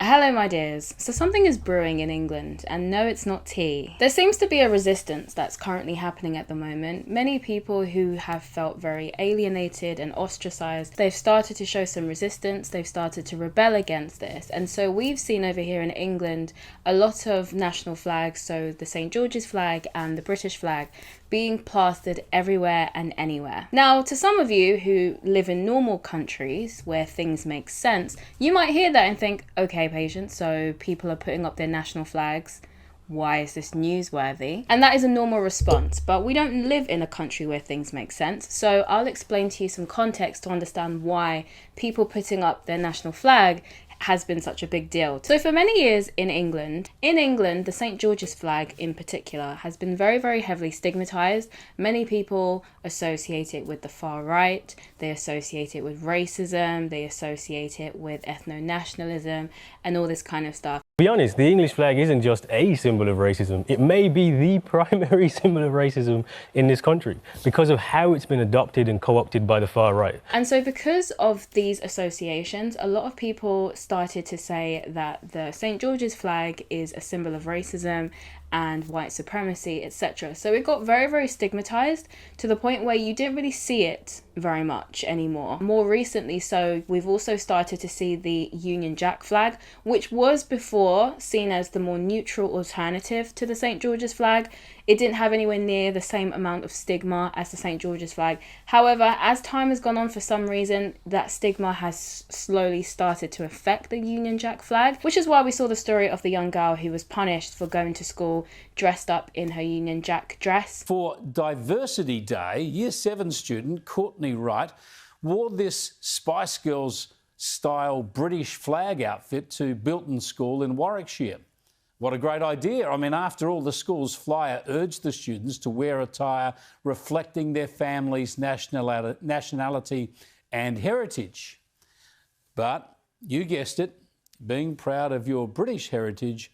Hello my dears. So something is brewing in England, and no, it's not tea. There seems to be a resistance that's currently happening at the moment. Many people who have felt very alienated and ostracized, they've started to show some resistance, they've started to rebel against this. And so we've seen over here in England a lot of national flags, so the St. George's flag and the British flag, being plastered everywhere and anywhere. Now, to some of you who live in normal countries where things make sense, you might hear that and think, okay, Patience, so people are putting up their national flags. Why is this newsworthy? And that is a normal response, but we don't live in a country where things make sense. So I'll explain to you some context to understand why people putting up their national flag has been such a big deal. So for many years in England, the St. George's flag in particular has been very, very heavily stigmatized. Many people associate it with the far right, they associate it with racism, they associate it with ethno-nationalism and all this kind of stuff. To be honest, the English flag isn't just a symbol of racism. It may be the primary symbol of racism in this country because of how it's been adopted and co-opted by the far right. And so because of these associations, a lot of people started to say that the St. George's flag is a symbol of racism and white supremacy, etc. So it got very, very stigmatized to the point where you didn't really see it very much anymore. More recently, so we've also started to see the Union Jack flag, which was before seen as the more neutral alternative to the St. George's flag. It didn't have anywhere near the same amount of stigma as the St. George's flag. However, as time has gone on, for some reason, that stigma has slowly started to affect the Union Jack flag, which is why we saw the story of the young girl who was punished for going to school dressed up in her Union Jack dress. For Diversity Day, Year 7 student Courtney Wright wore this Spice Girls style British flag outfit to Bilton School in Warwickshire. What a great idea. I mean, after all, the school's flyer urged the students to wear attire reflecting their family's nationality and heritage. But you guessed it, being proud of your British heritage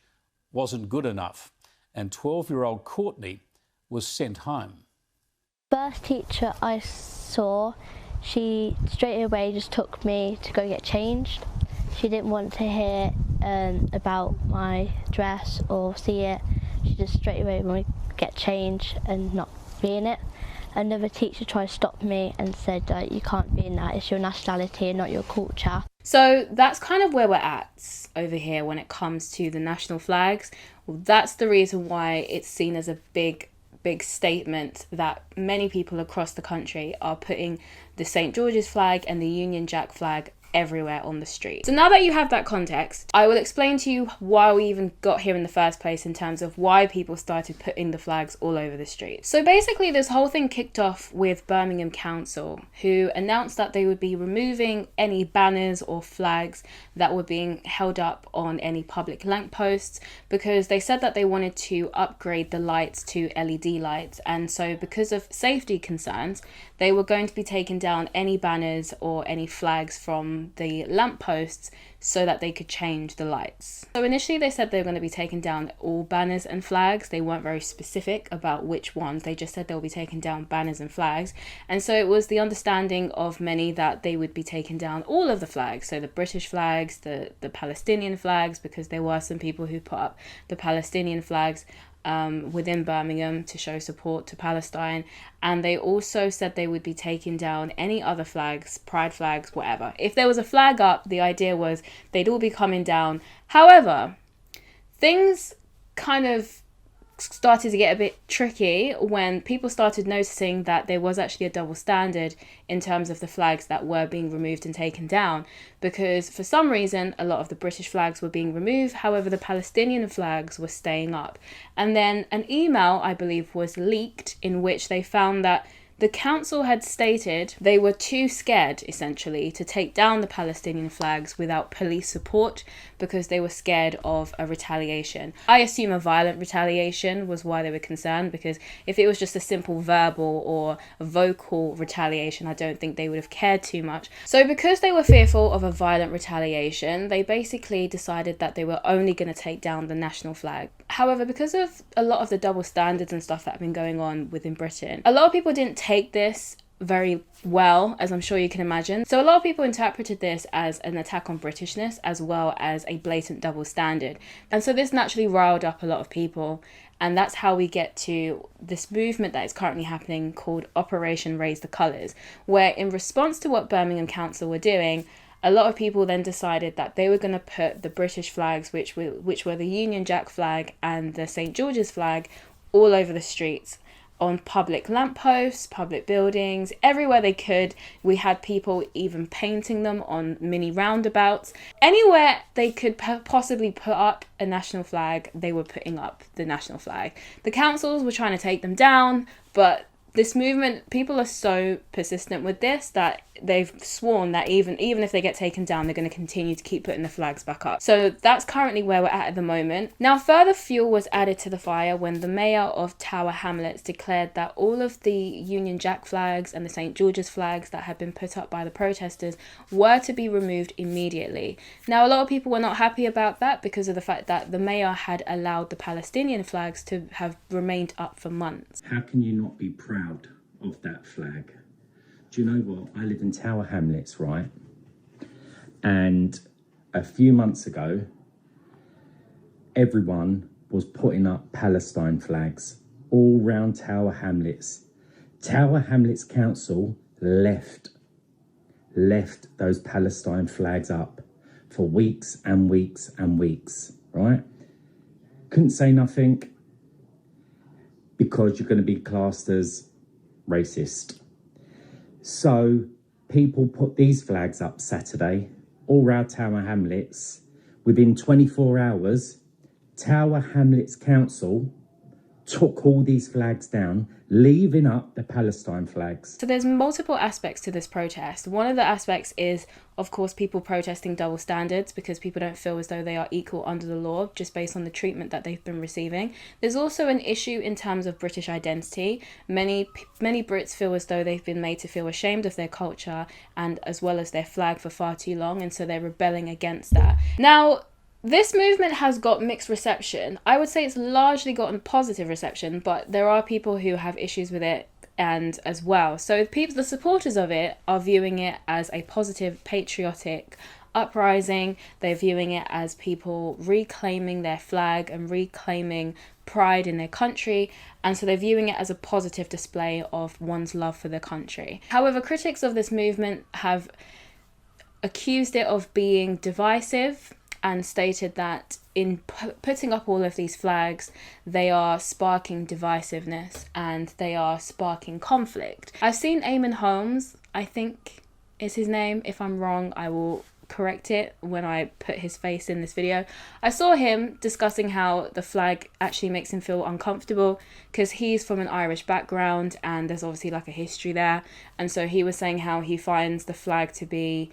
wasn't good enough, and 12-year-old Courtney was sent home. First teacher I saw, she straight away just took me to go get changed. She didn't want to hear about my dress or see it. She just straight away wanted to get changed and not be in it. Another teacher tried to stop me and said, you can't be in that, it's your nationality and not your culture. So that's kind of where we're at over here when it comes to the national flags. Well, that's the reason why it's seen as a big statement that many people across the country are putting the St. George's flag and the Union Jack flag everywhere on the street. So now that you have that context, I will explain to you why we even got here in the first place in terms of why people started putting the flags all over the street. So basically this whole thing kicked off with Birmingham Council, who announced that they would be removing any banners or flags that were being held up on any public lampposts because they said that they wanted to upgrade the lights to LED lights, and so because of safety concerns they were going to be taking down any banners or any flags from the lampposts so that they could change the lights. So initially they said they were going to be taking down all banners and flags. They weren't very specific about which ones, they just said they'll be taking down banners and flags. And so it was the understanding of many that they would be taking down all of the flags, so the British flags, the Palestinian flags, because there were some people who put up the Palestinian flags within Birmingham to show support to Palestine, and they also said they would be taking down any other flags, pride flags, whatever. If there was a flag up, the idea was they'd all be coming down. However, things kind of started to get a bit tricky when people started noticing that there was actually a double standard in terms of the flags that were being removed and taken down, because for some reason a lot of the British flags were being removed, however the Palestinian flags were staying up. And then an email, I believe, was leaked in which they found that the council had stated they were too scared, essentially, to take down the Palestinian flags without police support because they were scared of a retaliation. I assume a violent retaliation was why they were concerned, because if it was just a simple verbal or vocal retaliation, I don't think they would have cared too much. So because they were fearful of a violent retaliation, they basically decided that they were only going to take down the national flag. However, because of a lot of the double standards and stuff that have been going on within Britain, a lot of people didn't take this very well, as I'm sure you can imagine. So a lot of people interpreted this as an attack on Britishness as well as a blatant double standard. And so this naturally riled up a lot of people. And that's how we get to this movement that is currently happening called Operation Raise the Colours, where in response to what Birmingham Council were doing, a lot of people then decided that they were going to put the British flags, which were the Union Jack flag and the St. George's flag, all over the streets, on public lampposts, public buildings, everywhere they could. We had people even painting them on mini roundabouts. Anywhere they could possibly put up a national flag, they were putting up the national flag. The councils were trying to take them down, but this movement, people are so persistent with this that they've sworn that even if they get taken down, they're going to continue to keep putting the flags back up. So that's currently where we're at the moment. Now, further fuel was added to the fire when the mayor of Tower Hamlets declared that all of the Union Jack flags and the St. George's flags that had been put up by the protesters were to be removed immediately. Now, a lot of people were not happy about that because of the fact that the mayor had allowed the Palestinian flags to have remained up for months. How can you not be proud of that flag? Do you know what? I live in Tower Hamlets, right? And a few months ago, everyone was putting up Palestine flags all round Tower Hamlets. Tower Hamlets Council left those Palestine flags up for weeks and weeks and weeks, right? Couldn't say nothing because you're going to be classed as racist. So people put these flags up Saturday, all round Tower Hamlets. Within 24 hours, Tower Hamlets Council took all these flags down, leaving up the Palestine flags. So there's multiple aspects to this protest. One of the aspects is, of course, people protesting double standards because people don't feel as though they are equal under the law just based on the treatment that they've been receiving. There's also an issue in terms of British identity. Many Brits feel as though they've been made to feel ashamed of their culture and as well as their flag for far too long, and so they're rebelling against that. Now, this movement has got mixed reception. I would say it's largely gotten positive reception, but there are people who have issues with it and as well. So the supporters of it are viewing it as a positive, patriotic uprising. They're viewing it as people reclaiming their flag and reclaiming pride in their country, and so they're viewing it as a positive display of one's love for their country. However, critics of this movement have accused it of being divisive and stated that in putting up all of these flags, they are sparking divisiveness and they are sparking conflict. I've seen Eamon Holmes, I think is his name. If I'm wrong, I will correct it when I put his face in this video. I saw him discussing how the flag actually makes him feel uncomfortable because he's from an Irish background and there's obviously like a history there. And so he was saying how he finds the flag to be,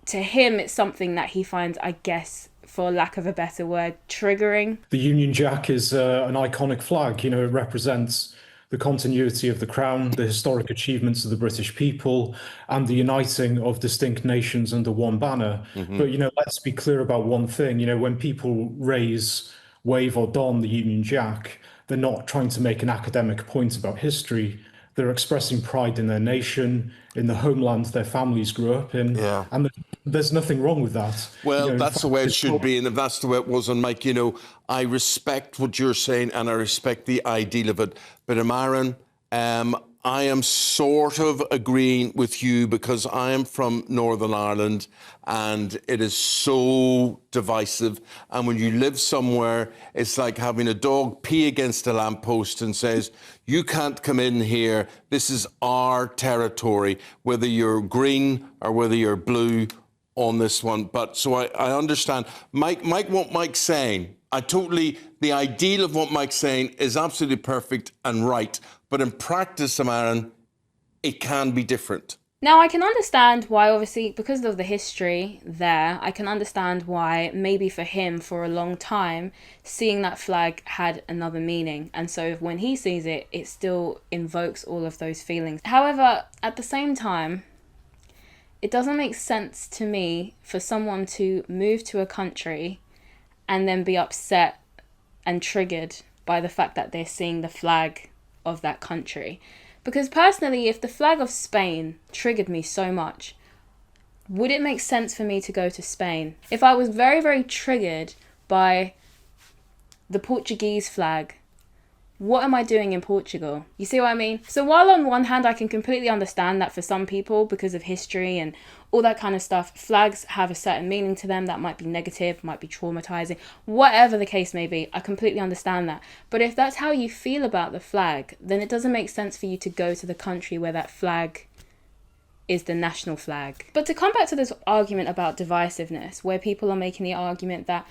to him, it's something that he finds, I guess, for lack of a better word, triggering. The Union Jack is an iconic flag. You know, it represents the continuity of the crown, the historic achievements of the British people, and the uniting of distinct nations under one banner. But, you know, let's be clear about one thing. You know, when people wave or don the Union Jack, they're not trying to make an academic point about history. They're expressing pride in their nation, in the homeland their families grew up in. Yeah. And there's nothing wrong with that. Well, you know, that's the way it should be. And if that's the way it was, and Mike, you know, I respect what you're saying and I respect the ideal of it. But Amaran, I am sort of agreeing with you because I am from Northern Ireland and it is so divisive. And when you live somewhere, it's like having a dog pee against a lamppost and says, you can't come in here. This is our territory, whether you're green or whether you're blue on this one. But so I understand. Mike, what Mike's saying, the ideal of what Mike's saying is absolutely perfect and right. But in practice, Amaran, it can be different. Now, I can understand why, obviously, because of the history there, I can understand why maybe for him, for a long time, seeing that flag had another meaning. And so when he sees it, it still invokes all of those feelings. However, at the same time, it doesn't make sense to me for someone to move to a country and then be upset and triggered by the fact that they're seeing the flag of that country. Because personally, if the flag of Spain triggered me so much, would it make sense for me to go to Spain? If I was very, very triggered by the Portuguese flag, what am I doing in Portugal? You see what I mean? So while on one hand I can completely understand that for some people, because of history and all that kind of stuff, flags have a certain meaning to them that might be negative, might be traumatizing, whatever the case may be, I completely understand that. But if that's how you feel about the flag, then it doesn't make sense for you to go to the country where that flag is the national flag. But to come back to this argument about divisiveness, where people are making the argument that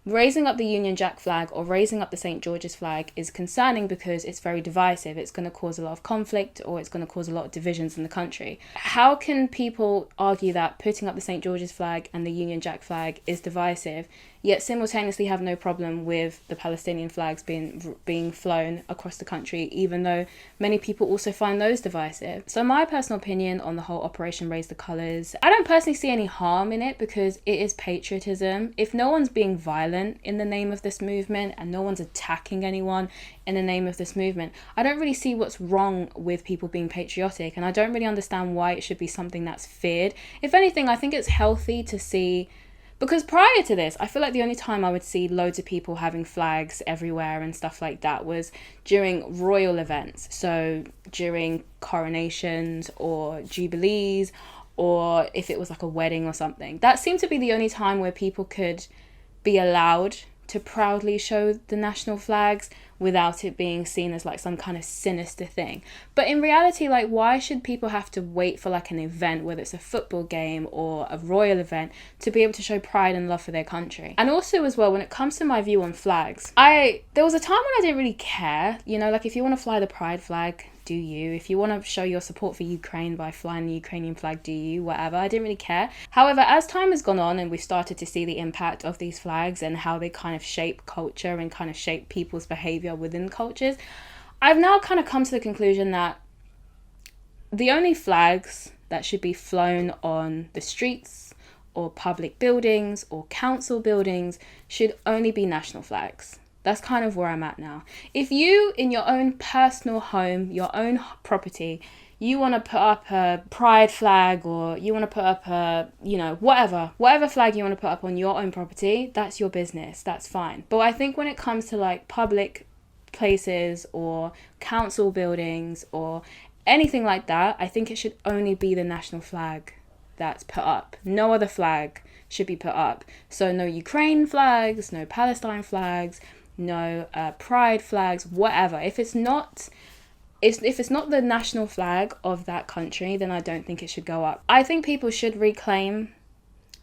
raising up the Union Jack flag or raising up the St. George's flag is concerning because it's very divisive. It's going to cause a lot of conflict, or it's going to cause a lot of divisions in the country. How can people argue that putting up the St. George's flag and the Union Jack flag is divisive, yet simultaneously have no problem with the Palestinian flags being flown across the country, even though many people also find those divisive? So my personal opinion on the whole Operation Raise the Colours, I don't personally see any harm in it because it is patriotism. If no one's being violent in the name of this movement and no one's attacking anyone in the name of this movement, I don't really see what's wrong with people being patriotic, and I don't really understand why it should be something that's feared. If anything, I think it's healthy to see. Because prior to this, I feel like the only time I would see loads of people having flags everywhere and stuff like that was during royal events. So during coronations or jubilees, or if it was like a wedding or something. That seemed to be the only time where people could be allowed to proudly show the national flags without it being seen as like some kind of sinister thing. But in reality, like, why should people have to wait for like an event, whether it's a football game or a royal event, to be able to show pride and love for their country? And also as well, when it comes to my view on flags, there was a time when I didn't really care, you know, like if you want to fly the pride flag, do you? If you want to show your support for Ukraine by flying the Ukrainian flag, do you? Whatever. I didn't really care. However, as time has gone on and we started to see the impact of these flags and how they kind of shape culture and kind of shape people's behavior within cultures, I've now kind of come to the conclusion that the only flags that should be flown on the streets or public buildings or council buildings should only be national flags. That's kind of where I'm at now. If you, in your own personal home, your own property, you want to put up a pride flag, or you want to put up a, you know, whatever flag you want to put up on your own property, that's your business. That's fine. But I think when it comes to like public places or council buildings or anything like that, I think it should only be the national flag that's put up. No other flag should be put up. So no Ukraine flags, no Palestine flags, no pride flags, whatever. If it's not the national flag of that country, then I don't think it should go up. I think people should reclaim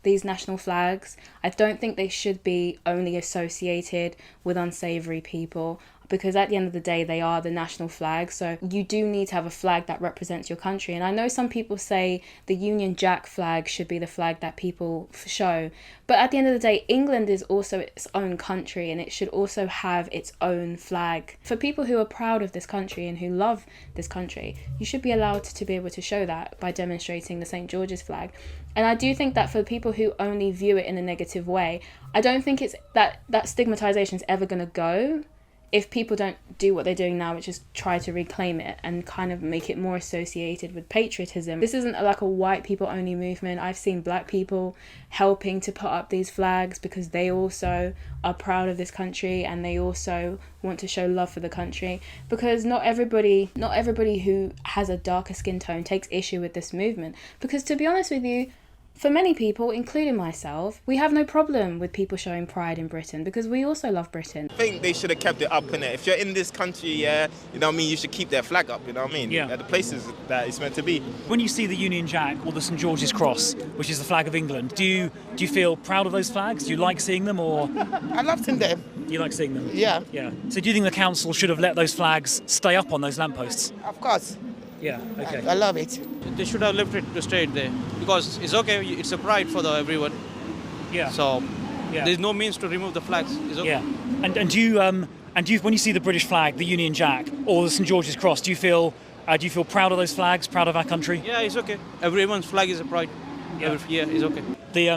these national flags. I don't think they should be only associated with unsavory people, because at the end of the day, they are the national flag. So you do need to have a flag that represents your country. And I know some people say the Union Jack flag should be the flag that people show. But at the end of the day, England is also its own country, and it should also have its own flag. For people who are proud of this country and who love this country, you should be allowed to be able to show that by demonstrating the St. George's flag. And I do think that for people who only view it in a negative way, I don't think it's that stigmatization is ever going to go if people don't do what they're doing now, which is try to reclaim it and kind of make it more associated with patriotism. This isn't like a white people only movement. I've seen black people helping to put up these flags because they also are proud of this country and they also want to show love for the country, because not everybody who has a darker skin tone takes issue with this movement. Because to be honest with you, for many people, including myself, we have no problem with people showing pride in Britain because we also love Britain. I think they should have kept it up, innit? If you're in this country, yeah, you know what I mean, you should keep their flag up, you know what I mean? Yeah. At the places that it's meant to be. When you see the Union Jack or the St. George's Cross, which is the flag of England, do you feel proud of those flags? Do you like seeing them, or...? I love seeing them. You like seeing them? Yeah. Yeah. So do you think the council should have let those flags stay up on those lampposts? Of course. Yeah, okay. I love it. They should have left it straight there, because it's okay, it's a pride for everyone. Yeah. So yeah. There's no means to remove the flags. It's okay. Yeah. And do you when you see the British flag, the Union Jack, or the St. George's Cross, do you feel proud of those flags, proud of our country? Yeah, it's okay. Everyone's flag is a pride. Yeah, it's okay.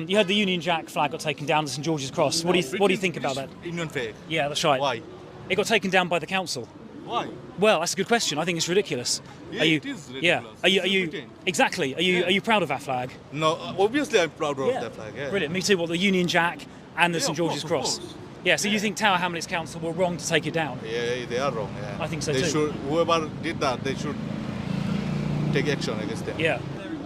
You heard the Union Jack flag got taken down to St. George's Cross. What do you think about that? Union flag. Yeah, that's right. Why? It got taken down by the council. Why? Well, that's a good question. I think it's ridiculous. Yeah, Are you? it is ridiculous. Yeah. Are you? It's Are you? Britain. Exactly. Are you? Yeah. Are you proud of our flag? No, obviously I'm proud of that flag. Yeah. Brilliant. Me too. Well, the Union Jack and the Yeah, St of George's course, of Cross. course. Yeah. So you think Tower Hamlets Council were wrong to take it down? Yeah, they are wrong. Yeah. I think so they too. Should, whoever did that, they should take action against them. Yeah.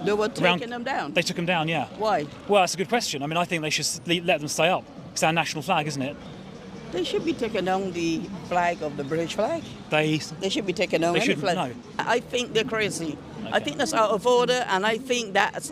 They were taking them down. They took them down. Yeah. Why? Well, that's a good question. I mean, I think they should let them stay up. It's our national flag, isn't it? They should be taking down the flag of the British flag. They should be taking down They any shouldn't, flag. no. I think they're crazy. I think that's out of order, and I think that's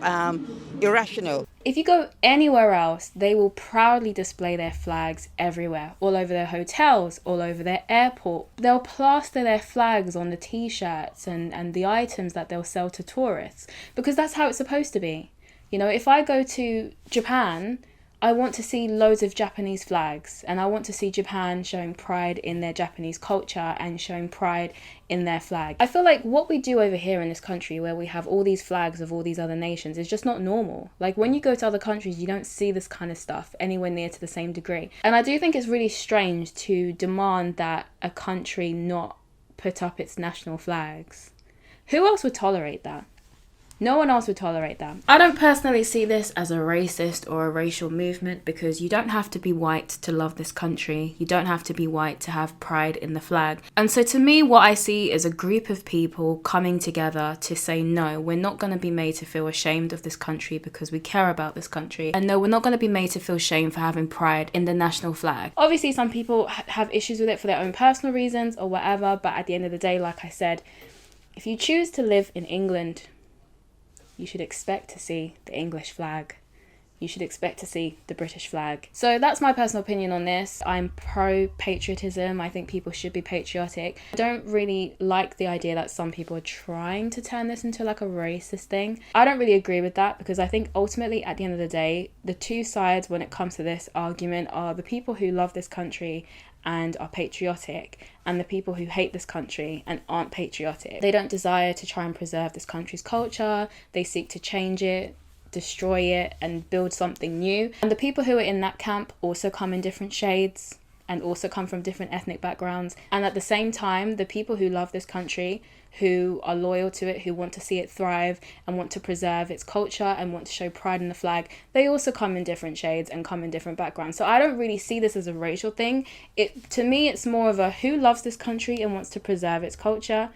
irrational. If you go anywhere else, they will proudly display their flags everywhere, all over their hotels, all over their airport. They'll plaster their flags on the t-shirts and the items that they'll sell to tourists, because that's how it's supposed to be. You know, if I go to Japan, I want to see loads of Japanese flags, and I want to see Japan showing pride in their Japanese culture and showing pride in their flag. I feel like what we do over here in this country, where we have all these flags of all these other nations, is just not normal. Like, when you go to other countries, you don't see this kind of stuff anywhere near to the same degree. And I do think it's really strange to demand that a country not put up its national flags. Who else would tolerate that? No one else would tolerate that. I don't personally see this as a racist or a racial movement, because you don't have to be white to love this country. You don't have to be white to have pride in the flag. And so to me, what I see is a group of people coming together to say, no, we're not going to be made to feel ashamed of this country because we care about this country. And no, we're not going to be made to feel shame for having pride in the national flag. Obviously, some people have issues with it for their own personal reasons or whatever. But at the end of the day, like I said, if you choose to live in England, you should expect to see the English flag. You should expect to see the British flag. So that's my personal opinion on this. I'm pro-patriotism. I think people should be patriotic. I don't really like the idea that some people are trying to turn this into like a racist thing. I don't really agree with that, because I think ultimately at the end of the day, the two sides when it comes to this argument are the people who love this country and are patriotic, and the people who hate this country and aren't patriotic. They don't desire to try and preserve this country's culture. They seek to change it, destroy it, and build something new. And the people who are in that camp also come in different shades and also come from different ethnic backgrounds. And at the same time, the people who love this country, who are loyal to it, who want to see it thrive and want to preserve its culture and want to show pride in the flag, they also come in different shades and come in different backgrounds. So I don't really see this as a racial thing. To me, it's more of a who loves this country and wants to preserve its culture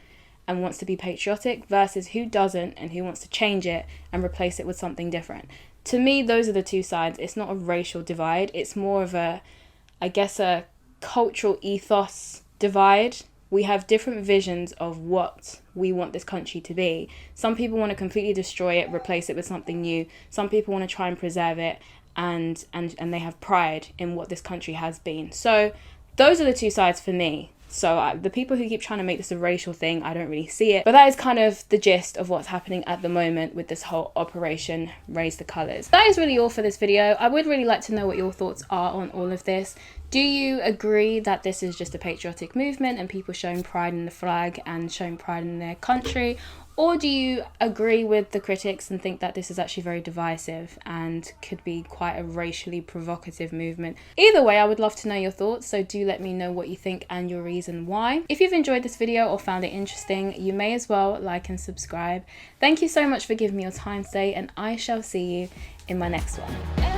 and wants to be patriotic versus who doesn't and who wants to change it and replace it with something different. To me, those are the two sides. It's not a racial divide. It's more of a cultural ethos divide. We have different visions of what we want this country to be. Some people want to completely destroy it, replace it with something new. Some people want to try and preserve it, and they have pride in what this country has been. So those are the two sides for me. So the people who keep trying to make this a racial thing, I don't really see it. But that is kind of the gist of what's happening at the moment with this whole Operation Raise the Colours. That is really all for this video. I would really like to know what your thoughts are on all of this. Do you agree that this is just a patriotic movement and people showing pride in the flag and showing pride in their country? Or do you agree with the critics and think that this is actually very divisive and could be quite a racially provocative movement? Either way, I would love to know your thoughts, so do let me know what you think and your reason why. If you've enjoyed this video or found it interesting, you may as well like and subscribe. Thank you so much for giving me your time today, and I shall see you in my next one.